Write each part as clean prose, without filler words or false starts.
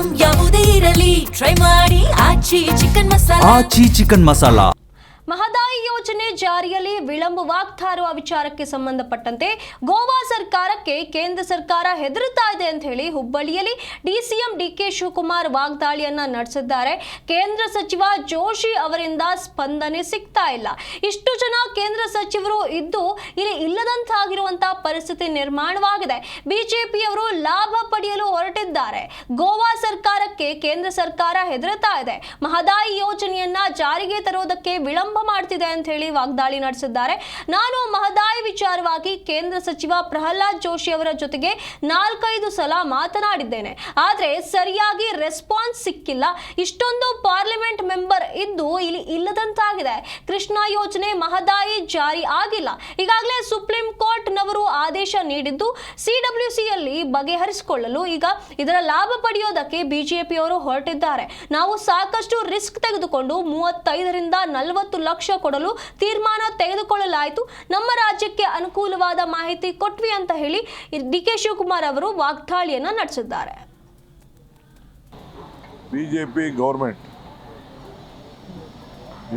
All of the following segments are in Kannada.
ಐಟಂ ಯಾವುದೇ ಇರಲಿ ಟ್ರೈ ಮಾಡಿ ಆಚಿ ಚಿಕನ್ ಮಸಾಲಾ. ಮಹದಾಯಿ ಯೋಜನೆ ಜಾರಿಯಲ್ಲಿ ವಿಳಂಬವಾಗ್ತಾ ಇರುವ ವಿಚಾರಕ್ಕೆ ಸಂಬಂಧಪಟ್ಟಂತೆ ಗೋವಾ ಸರ್ಕಾರಕ್ಕೆ ಕೇಂದ್ರ ಸರ್ಕಾರ ಹೆದರುತ್ತಾ ಇದೆ ಅಂತ ಹೇಳಿ ಹುಬ್ಬಳ್ಳಿಯಲ್ಲಿ ಡಿಸಿಎಂ ಡಿಕೆ ಶಿವಕುಮಾರ್ ವಾಗ್ದಾಳಿಯನ್ನ ನಡೆಸಿದ್ದಾರೆ. ಕೇಂದ್ರ ಸಚಿವ ಜೋಶಿ ಅವರಿಂದ ಸ್ಪಂದನೆ ಸಿಗ್ತಾ ಇಲ್ಲ. ಇಷ್ಟು ಜನ ಕೇಂದ್ರ ಸಚಿವರು ಇದ್ದು ಇಲ್ಲಿ ಇಲ್ಲದಂತಾಗಿರುವಂತಹ ಪರಿಸ್ಥಿತಿ ನಿರ್ಮಾಣವಾಗಿದೆ. ಬಿಜೆಪಿಯವರು ಲಾಭ ಪಡೆಯಲು ಹೊರಟಿದ್ದಾರೆ. ಗೋವಾ ಸರ್ಕಾರಕ್ಕೆ ಕೇಂದ್ರ ಸರ್ಕಾರ ಹೆದರುತ್ತಾ ಇದೆ. ಮಹದಾಯಿ ಯೋಜನೆಯನ್ನ ಜಾರಿಗೆ ತರುವುದಕ್ಕೆ ವಿಳಂಬ ಮಾಡ್ತಿದೆ ಅಂತ ಹೇಳಿ ವಾಗ್ದಾಳಿ ನಡೆಸಿದ್ದಾರೆ. ನಾನು ಮಹದಾಯಿ ವಿಚಾರವಾಗಿ ಕೇಂದ್ರ ಸಚಿವ ಪ್ರಹ್ಲಾದ್ ಜೋಶಿ ಅವರ ಜೊತೆಗೆ 4-5 ಸಲ ಮಾತನಾಡಿದ್ದೇನೆ. ಆದ್ರೆ ಸರಿಯಾಗಿ ರೆಸ್ಪಾನ್ಸ್ ಸಿಕ್ಕಿಲ್ಲ. ಇಷ್ಟೊಂದು ಪಾರ್ಲಿಮೆಂಟ್ ಮೆಂಬರ್ ಇದ್ದು ಇಲ್ಲಿ ಇಲ್ಲದಂತಾಗಿದೆ. ಕೃಷ್ಣಾ ಯೋಜನೆ ಮಹದಾಯಿ ಜಾರಿ ಆಗಿಲ್ಲ. ಈಗಾಗಲೇ ಸುಪ್ರೀಂ ಕೋರ್ಟ್ ನವರು ಆದೇಶ ನೀಡಿದ್ದು ಸಿಡಬ್ಲ್ಯೂಸಿಯಲ್ಲಿ ಬಗೆಹರಿಸಿಕೊಳ್ಳಲು ಈಗ ಇದರ ಲಾಭ ಪಡೆಯೋದಕ್ಕೆ ಬಿಜೆಪಿಯವರು ಹೊರಟಿದ್ದಾರೆ. ನಾವು ಸಾಕಷ್ಟು ರಿಸ್ಕ್ ತೆಗೆದುಕೊಂಡು 35ರಿಂದ 40 ಲಕ್ಷ ಕೊಡಲು ತೀರ್ಮಾನ ತೆಗೆದುಕೊಳ್ಳಲಾಯಿತು. ನಮ್ಮ ರಾಜ್ಯಕ್ಕೆ ಅನುಕೂಲವಾದ ಮಾಹಿತಿ ಕೊಟ್ವಿ ಅಂತ ಹೇಳಿ ಡಿಕೆ ಶಿವಕುಮಾರ್ ಅವರು ವಾಗ್ದಾಳಿಯನ್ನ ನಡೆಸಿದ್ದಾರೆ. ಬಿಜೆಪಿ ಗೌರ್ಮೆಂಟ್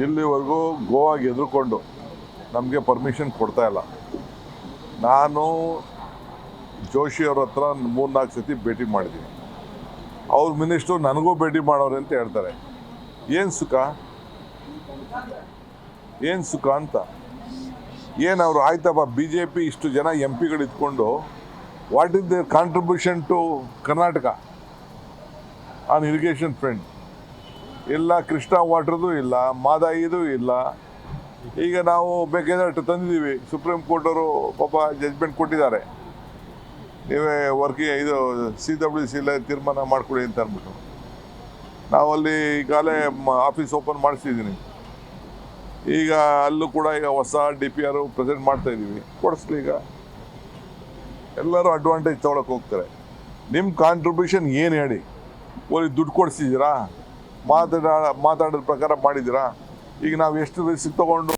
ಇಲ್ಲಿವರೆಗೂ ಗೋವಾಗೆ ಎದುರುಕೊಂಡು ನಮಗೆ ಪರ್ಮಿಷನ್ ಕೊಡ್ತಾ ಇಲ್ಲ. ನಾನು ಜೋಶಿ ಅವ್ರ ಹತ್ರ 3-4 ಸತಿ ಭೇಟಿ ಮಾಡಿದ್ದೀನಿ. ಅವ್ರ ಮಿನಿಸ್ಟ್ರು ನನಗೂ ಭೇಟಿ ಮಾಡೋರು ಅಂತ ಹೇಳ್ತಾರೆ. ಏನು ಸುಖ ಅಂತ ಏನವರು ಆಯ್ತಪ್ಪ. ಬಿ ಜೆ ಪಿ ಇಷ್ಟು ಜನ ಎಂ ಪಿಗಳು ಇದ್ಕೊಂಡು what is their contribution to Karnataka on irrigation front? ಇಲ್ಲ ಕೃಷ್ಣಾ ವಾಟರ್ದು ಇಲ್ಲ, ಮಾದಾಯಿದು ಇಲ್ಲ. ಈಗ ನಾವು ಬೇಕಾದಷ್ಟು ತಂದಿದ್ದೀವಿ. ಸುಪ್ರೀಂ ಕೋರ್ಟ್ ಅವರು ಪಾಪ ಜಡ್ಜ್ಮೆಂಟ್ ಕೊಟ್ಟಿದ್ದಾರೆ. ನೀವೇ ಇದು CWC ತೀರ್ಮಾನ ಮಾಡಿಕೊಡಿ ಅಂತ ಅಂದ್ಬಿಟ್ಟು ನಾವಲ್ಲಿ ಈಗಾಗಲೇ ಆಫೀಸ್ ಓಪನ್ ಮಾಡಿಸಿದ್ದೀನಿ. ಈಗ ಅಲ್ಲೂ ಕೂಡ ಈಗ ಹೊಸ DPR ಪ್ರೆಸೆಂಟ್ ಮಾಡ್ತಾ ಇದ್ದೀವಿ. ಕೊಡಿಸ್ಲಿ. ಈಗ ಎಲ್ಲರೂ ಅಡ್ವಾಂಟೇಜ್ ತೊಗೊಳಕ್ಕೆ ಹೋಗ್ತಾರೆ. ನಿಮ್ಮ ಕಾಂಟ್ರಿಬ್ಯೂಷನ್ ಏನು ಹೇಳಿ? ದುಡ್ಡು ಕೊಡಿಸಿದ್ದೀರಾ? ಮಾತಾಡೋದ ಪ್ರಕಾರ ಮಾಡಿದ್ದೀರಾ? ಈಗ ನಾವು ಎಷ್ಟು ರಿಸ್ಕ್ ತೊಗೊಂಡು